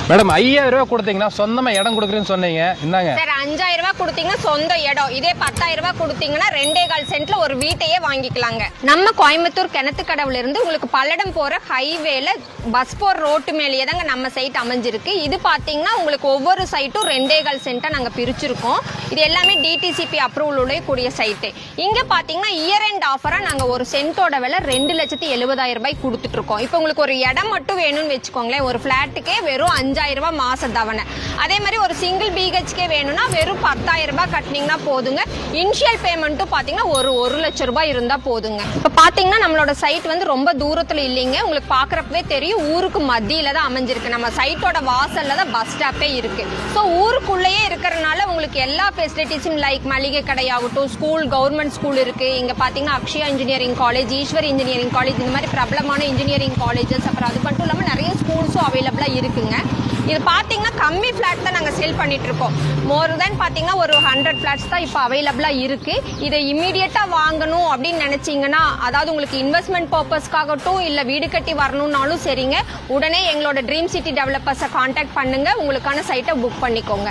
Madam 5000 ரூபாய் கொடுத்தீங்கன்னா சொந்தமா இடம் கொடுக்குறேன்னு சொன்னீங்க. இந்தாங்க சார் 5000 ரூபாய் கொடுத்தீங்கன்னா சொந்த இடம். இதே 10000 ரூபாய் கொடுத்தீங்கன்னா 2.25 சென்ட்ல ஒரு வீட்டையே வாங்கிக்கலாங்க. நம்ம கோயம்புத்தூர் கிணத்துக்கடவுல இருந்து உங்களுக்கு பல்லடம் போற ஹைவேல பஸ் போற ரோட்டு மேலேயே தாங்க நம்ம சைட் அமைஞ்சிருக்கு. இது பாத்தீங்கன்னா உங்களுக்கு ஒவ்வொரு சைட்டும் 2.25 சென்ட்டா நாங்க பிரிச்சிருக்கோம். இது எல்லாமே டிடிசிபி அப்ரூவல் உடைய கூடிய சைட்டு. இங்க பாத்தீங்கன்னா இயர் எண்ட் ஆஃபரா நாங்க ஒரு சென்ட்டோட விலை 2,70,000 ரூபாய் கொடுத்துட்டு இருக்கோம். இப்போ உங்களுக்கு ஒரு இடம் மட்டும் வேணும்னு வச்சுக்கோங்களேன், ஒரு பிளாட்டுக்கே வெறும் 5000 ரூபாய் மாச தவணை. அதே மாதிரி ஒரு சிங்கிள் பிஹெச்கே வேணும்னா வெறும் 10,000 ரூபாய் கட்டினீங்கன்னா போதுங்க. இனிஷியல் பேமெண்ட்டும் பாத்தீங்கன்னா ஒரு 1 லட்சம் ரூபாய் இருந்தா போதுங்க. இப்ப பாத்தீங்கன்னா நம்மளோட சைட் வந்து ரொம்ப தூரத்துல இல்லைங்க, உங்களுக்கு பாக்குறப்பவே தெரியும். ஊருக்கு மத்தியில தான் அமைஞ்சிருக்கு. நம்ம சைட்டோட வாசல்ல தான் பஸ் ஸ்டாப்பே இருக்கு. ஸோ ஊருக்குள்ளேயே இருக்கிறனால உங்களுக்கு எல்லா ஃபெசிலிட்டிஸும் லைக் மளிகை கடையாகட்டும், ஸ்கூல், கவர்மெண்ட் ஸ்கூல் இருக்கு. இங்க பாத்தீங்கன்னா Akshaya engineering college, Eshwar engineering college, இந்த மாதிரி பிரபலமான இன்ஜினியரிங் காலேஜஸ், அப்புறம் அது மட்டும் இல்லாம நிறைய ஸ்கூல்ஸும் அவைலபிளா இருக்குங்க. இது பாத்தீங்கன்னா கம்மி பிளாட் தான் நாங்க சேல் பண்ணிட்டு இருக்கோம். மோர் தென் பாத்தீங்கன்னா ஒரு 100 பிளாட்ஸ் தான் இப்போ அவைலபிளா இருக்கு. இதை இமீடியட்டா வாங்கணும் அப்படின்னு நினைச்சீங்கன்னா, அதாவது உங்களுக்கு இன்வெஸ்ட்மெண்ட் பர்பஸ்க்காகட்டும் இல்ல வீடு கட்டி வரணும்னாலும் சரிங்க, உடனே எங்களோட ட்ரீம் சிட்டி டெவலப்பர்ஸை கான்டாக்ட் பண்ணுங்க, உங்களுக்கான சைட்டை புக் பண்ணிக்கோங்க.